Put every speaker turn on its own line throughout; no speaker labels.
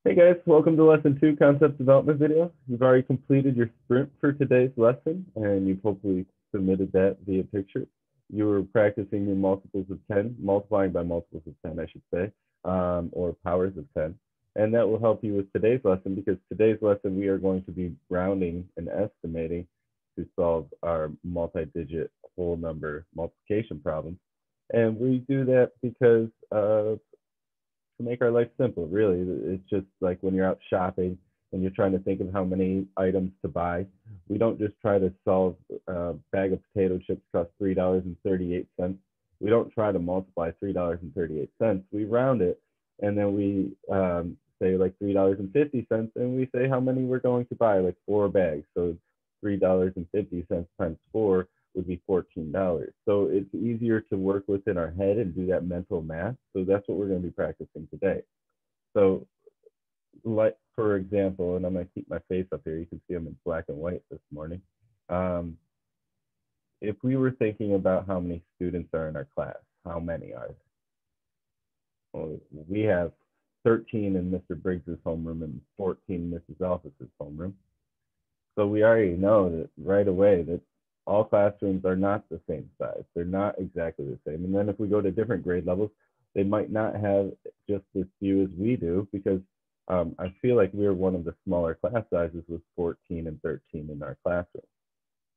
Hey guys, welcome to lesson 2 concept development video. You've already completed your sprint for today's lesson and you've hopefully submitted that via picture. You were practicing your multiples of 10, multiplying by multiples of 10, I should say, or powers of 10. And that will help you with today's lesson because today's lesson we are going to be rounding and estimating to solve our multi-digit whole number multiplication problem. And we do that because to make our life simple, really. It's just like when you're out shopping and you're trying to think of how many items to buy. We don't just try to solve a bag of potato chips cost $3.38. We don't try to multiply $3.38. We round it and then we say like $3.50 and we say how many we're going to buy, like 4 bags. So $3.50 times 4 would be $14. So it's easier to work within our head and do that mental math. So that's what we're going to be practicing today. So like, for example, and I'm going to keep my face up here. You can see I'm in black and white this morning. If we were thinking about how many students are in our class, how many are there? Well, we have 13 in Mr. Briggs's homeroom and 14 in Mrs. Alphys's homeroom. So we already know that right away that all classrooms are not the same size. They're not exactly the same. And then if we go to different grade levels, they might not have just as few as we do because I feel like we're one of the smaller class sizes with 14 and 13 in our classroom.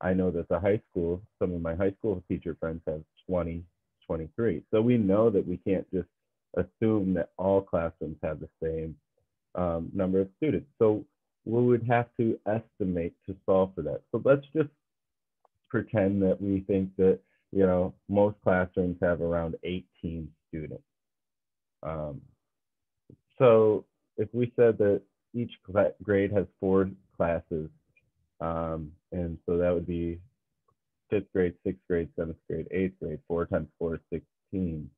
I know that the high school, some of my high school teacher friends have 20, 23. So we know that we can't just assume that all classrooms have the same number of students. So we would have to estimate to solve for that. So let's just pretend that we think that, most classrooms have around 18 students. So if we said that each grade has 4 classes, and so that would be 5th grade, 6th grade, 7th grade, 8th grade, 4 times 4 is 16.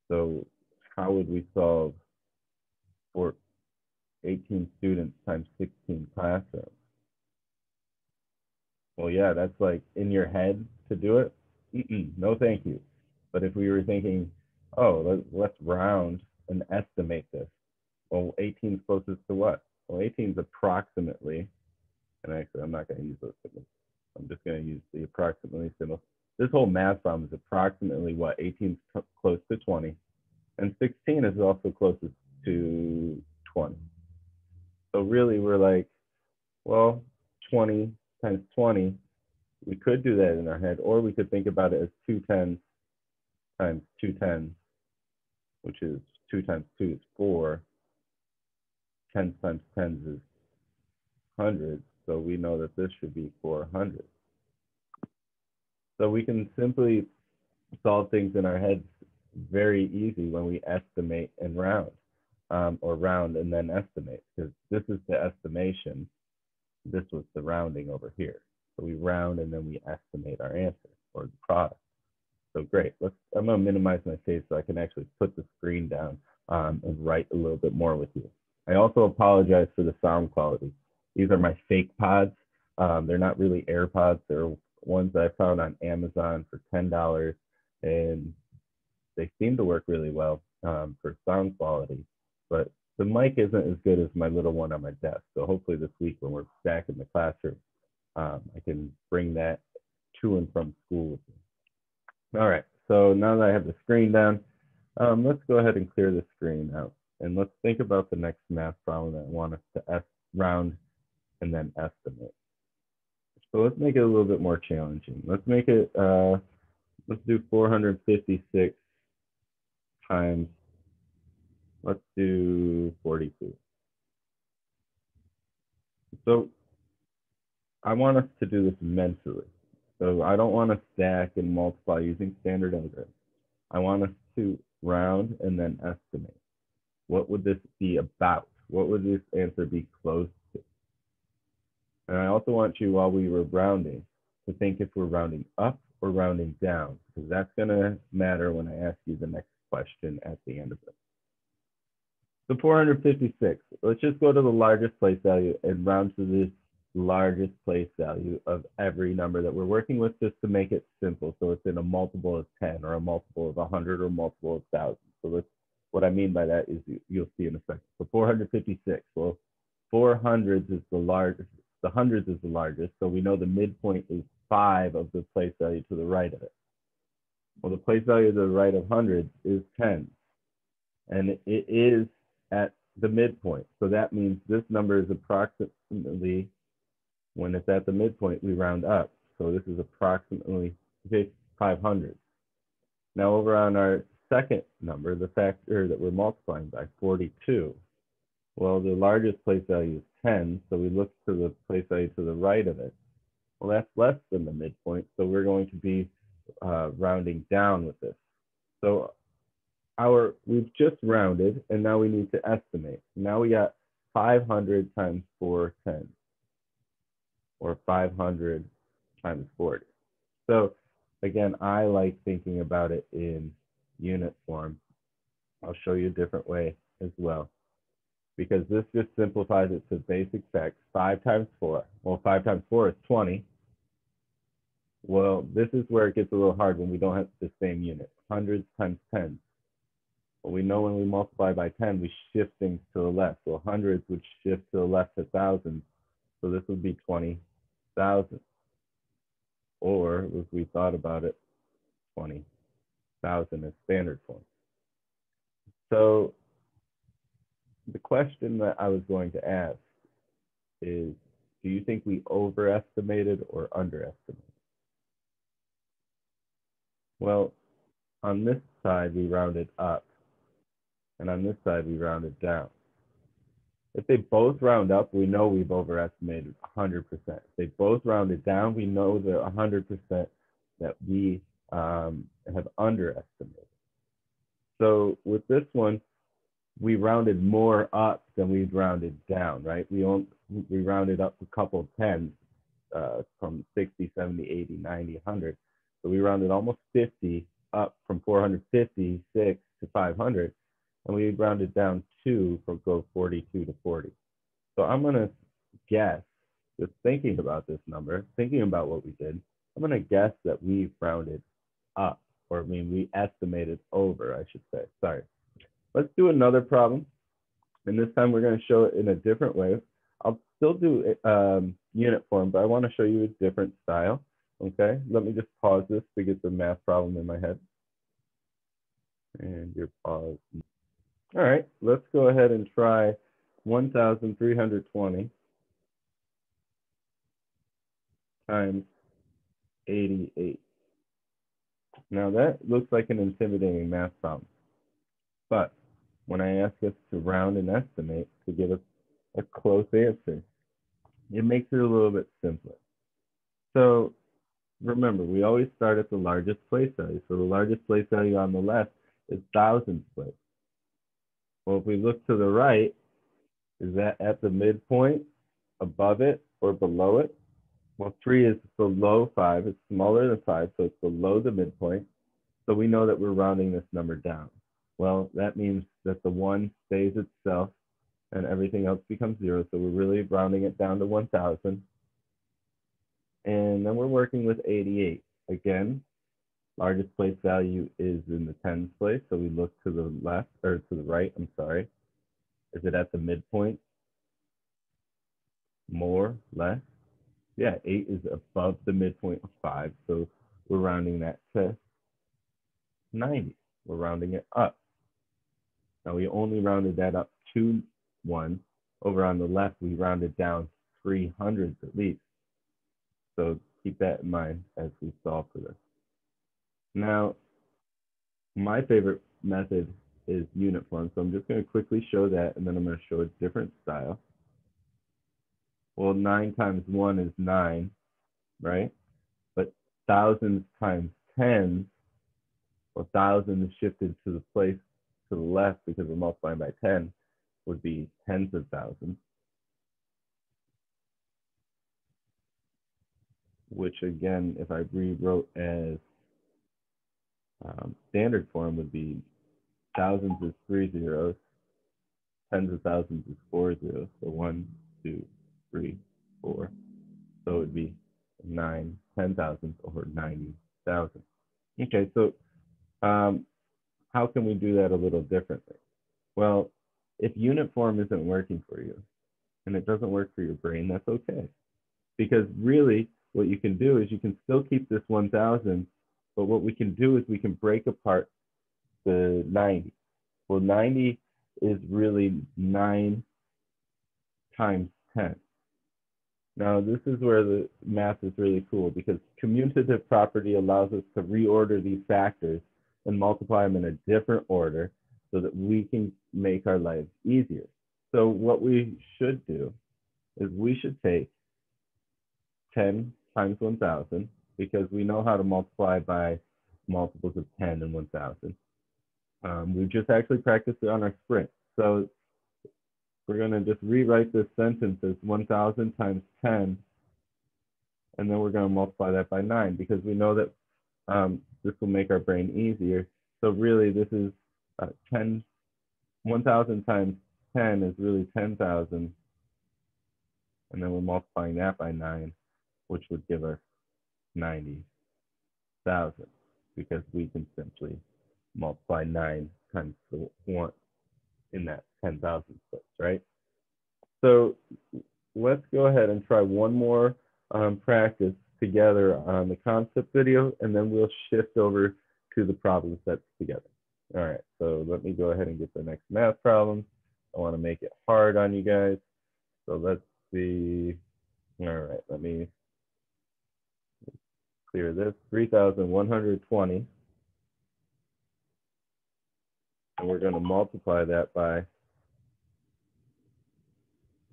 So how would we solve for 18 students times 16 classrooms? Well, yeah, that's like in your head to do it. No, thank you. But if we were thinking, oh, let's round and estimate this. Well, 18 is closest to what? Well, 18 is approximately, and actually, I'm not going to use those symbols. I'm just going to use the approximately symbol. This whole math problem is approximately what? 18 is close to 20, and 16 is also closest to 20. So really, we're like, well, 20 times 20, we could do that in our head, or we could think about it as 2 tens times 2 tens, which is 2 times 2 is 4. 10 times 10 is 100. So we know that this should be 400. So we can simply solve things in our heads very easy when we estimate and round, or round and then estimate, because this is the estimation. This was the rounding over here. So we round and then we estimate our answer or the product. So great. I'm going to minimize my face so I can actually put the screen down and write a little bit more with you. I also apologize for the sound quality. These are my fake pods. They're not really AirPods. They're ones that I found on Amazon for $10, and they seem to work really well for sound quality. But the mic isn't as good as my little one on my desk. So hopefully this week when we're back in the classroom, I can bring that to and from school with me. All right, so now that I have the screen down, let's go ahead and clear the screen out. And let's think about the next math problem that I want us to round and then estimate. So let's make it a little bit more challenging. Let's make it, let's do 456 times, let's do 42. So I want us to do this mentally. So I don't want to stack and multiply using standard algebra. I want us to round and then estimate. What would this be about? What would this answer be close to? And I also want you, while we were rounding, to think if we're rounding up or rounding down, because that's going to matter when I ask you the next question at the end of it. So 456, let's just go to the largest place value and round to this largest place value of every number that we're working with, just to make it simple. So it's in a multiple of 10 or a multiple of 100 or multiple of 1,000. So what I mean by that is you'll see in a second. So 456. Well, 400s is the largest. The hundreds is the largest. So we know the midpoint is 5 of the place value to the right of it. Well, the place value to the right of hundreds is 10. And it is at the midpoint. So that means this number is approximately, when it's at the midpoint, we round up. So this is approximately 500. Now over on our second number, the factor that we're multiplying by, 42. Well, the largest place value is 10, so we look to the place value to the right of it. Well, that's less than the midpoint, so we're going to be rounding down with this. So we've just rounded, and now we need to estimate. Now we got 500 times 410, or 500 times 40. So again, I like thinking about it in unit form. I'll show you a different way as well, because this just simplifies it to basic facts. 5 times 4. Well, 5 times 4 is 20. Well, this is where it gets a little hard when we don't have the same unit. Hundreds times 10. Well, we know when we multiply by 10, we shift things to the left. So hundreds would shift to the left to thousands. So this would be 20,000. Or if we thought about it, 20,000 is standard form. So the question that I was going to ask is, do you think we overestimated or underestimated? Well, on this side, we rounded up, and on this side, we rounded down. If they both round up, we know we've overestimated 100%. If they both rounded down, we know that 100% that we have underestimated. So with this one, we rounded more up than we've rounded down, right? We rounded up a couple of tens from 60, 70, 80, 90, 100. So we rounded almost 50 up from 456 to 500. And we rounded down 2 from go 42 to 40. So I'm going to guess, just thinking about this number, thinking about what we did, I'm going to guess that we rounded up, or I mean, we estimated over, I should say. Sorry. Let's do another problem. And this time we're going to show it in a different way. I'll still do unit form, but I want to show you a different style. Okay, let me just pause this to get the math problem in my head. And your pause. All right, let's go ahead and try 1,320 times 88. Now that looks like an intimidating math problem, but when I ask us to round and estimate to give us a close answer, it makes it a little bit simpler. So remember, we always start at the largest place value. So the largest place value on the left is thousands place. Well, if we look to the right, is that at the midpoint, above it, or below it? Well, 3 is below 5. It's smaller than 5, so it's below the midpoint. So we know that we're rounding this number down. Well, that means that the 1 stays itself and everything else becomes 0. So we're really rounding it down to 1,000. And then we're working with 88. Again, largest place value is in the tens place. So we look to the left, or to the right, I'm sorry. Is it at the midpoint? More, less? Yeah, 8 is above the midpoint of 5. So we're rounding that to 90. We're rounding it up. Now we only rounded that up to 1. Over on the left, we rounded down 300s at least. So keep that in mind as we solve for this. Now, my favorite method is unit form. So I'm just going to quickly show that, and then I'm going to show a different style. Well, 9 times 1 is 9, right? But thousands times 10, well, thousands shifted to the place to the left because we're multiplying by 10, would be tens of thousands. Which again, if I rewrote as standard form, would be thousands is 3 zeros, tens of thousands is 4 zeros. So 1, 2, 3, 4. So it would be 9 10,000 or 90,000. Okay, so how can we do that a little differently? Well, if unit form isn't working for you and it doesn't work for your brain, that's okay. Because really, what you can do is you can still keep this 1,000, but what we can do is we can break apart the 90. Well, 90 is really 9 times 10. Now, this is where the math is really cool because commutative property allows us to reorder these factors and multiply them in a different order so that we can make our lives easier. So what we should do is we should take 10 times 1,000 because we know how to multiply by multiples of 10 and 1,000. We just actually practiced it on our sprint. So we're going to just rewrite this sentence as 1,000 times 10, and then we're going to multiply that by 9 because we know that this will make our brain easier. So really, this is 1,000 times 10 is really 10,000, and then we're multiplying that by 9, which would give us 90,000 because we can simply multiply 9 times the 1 in that 10,000 place, right? So let's go ahead and try one more practice together on the concept video, and then we'll shift over to the problem sets together. All right, so let me go ahead and get the next math problem. I want to make it hard on you guys. So let's see. All right, let me clear this. 3,120. And we're going to multiply that by,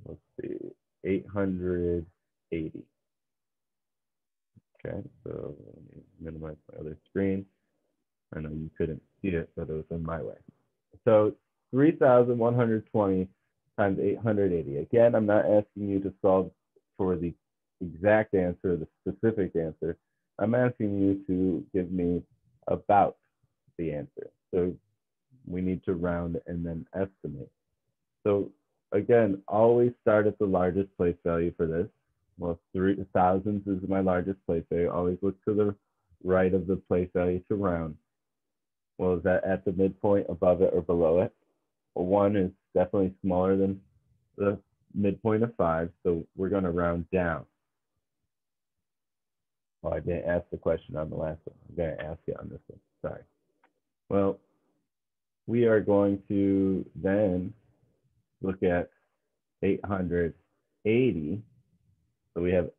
let's see, 880. Okay, so let me minimize my other screen. I know you couldn't see it, but it was in my way. So 3,120 times 880. Again, I'm not asking you to solve for the exact answer, the specific answer. I'm asking you to give me about the answer. So we need to round and then estimate. So again, always start at the largest place value for this. Well, 3,000s is my largest place value. Always look to the right of the place value to round. Well, is that at the midpoint, above it, or below it? Well, 1 is definitely smaller than the midpoint of 5, so we're going to round down. Oh, I didn't ask the question on the last one. I'm going to ask it on this one. Sorry. Well, we are going to then look at 880. So we have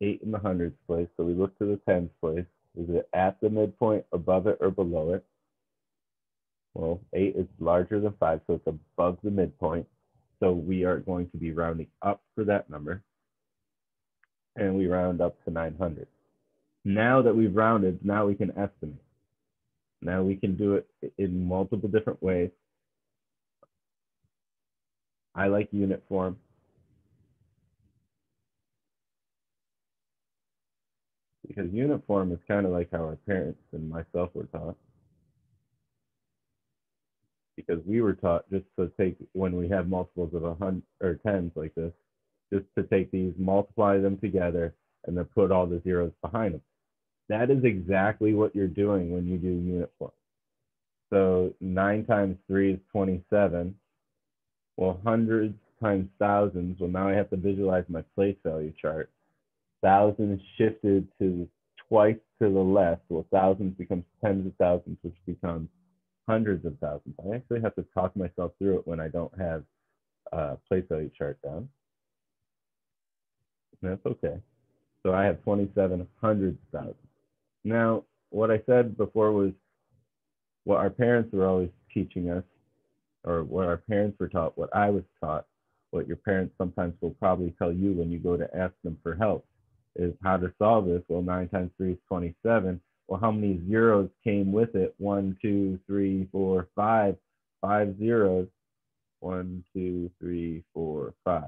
8 in the hundreds place. So we look to the tens place. Is it at the midpoint, above it, or below it? Well, 8 is larger than 5, so it's above the midpoint. So we are going to be rounding up for that number. And we round up to 900. Now that we've rounded, now we can estimate. Now we can do it in multiple different ways. I like unit form. Because unit form is kind of like how our parents and myself were taught. Because we were taught just to take, when we have multiples of 100 or tens like this, just to take these, multiply them together, and then put all the zeros behind them. That is exactly what you're doing when you do unit form. So 9 times 3 is 27. Well, hundreds times thousands. Well, now I have to visualize my place value chart. Thousands shifted to twice to the left. Well, thousands becomes tens of thousands, which becomes hundreds of thousands. I actually have to talk myself through it when I don't have place value chart down. That's okay. So I have 27 hundreds of thousands. Now, what I said before was what our parents were always teaching us, or what our parents were taught, what I was taught, what your parents sometimes will probably tell you when you go to ask them for help, is how to solve this. Well, 9 times 3 is 27. Well, how many zeros came with it? 1, 2, 3, 4, 5. 5 zeros. 1, 2, 3, 4, 5.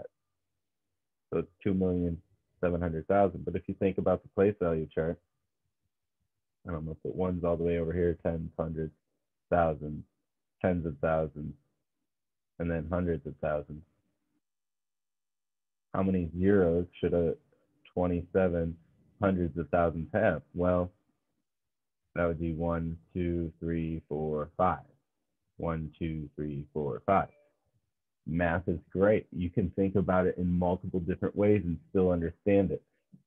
So it's 2,700,000. But if you think about the place value chart, I don't know if it one's all the way over here, tens, hundreds, thousands, tens of thousands, and then hundreds of thousands. How many zeros should a 27 hundreds of thousands have? Well, that would be 1, 2, 3, 4, 5. 1, 2, 3, 4, 5. Math is great. You can think about it in multiple different ways and still understand it.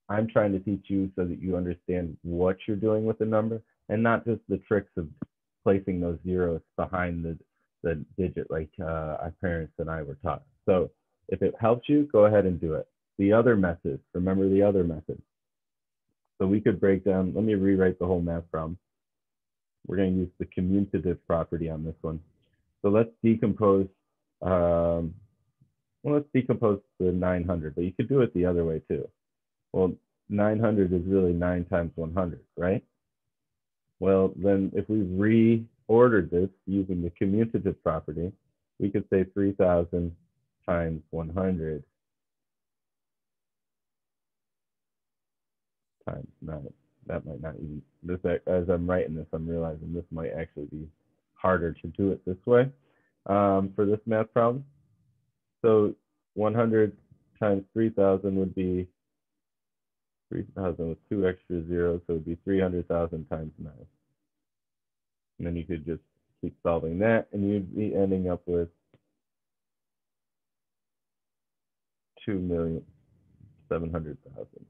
I'm trying to teach you so that you understand what you're doing with the number and not just the tricks of placing those zeros behind the digit like our parents and I were taught. So if it helps you, go ahead and do it. The other method, remember the other method. So we could break down, let me rewrite the whole math problem. We're going to use the commutative property on this one. So let's decompose, let's decompose the 900, but you could do it the other way too. Well, 900 is really 9 times 100, right? Well, then if we reordered this using the commutative property, we could say 3,000 times 100 times 9. That might not even, this, as I'm writing this, I'm realizing this might actually be harder to do it this way for this math problem. So 100 times 3,000 would be 3,000 with 2 extra zeros, so it would be 300,000 times 9. And then you could just keep solving that, and you'd be ending up with 2,700,000.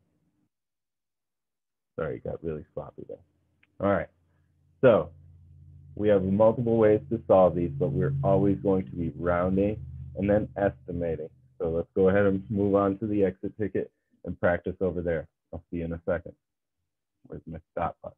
Sorry, it got really sloppy there. All right, so we have multiple ways to solve these, but we're always going to be rounding and then estimating. So let's go ahead and move on to the exit ticket and practice over there. I'll see you in a second. Where's my stop button?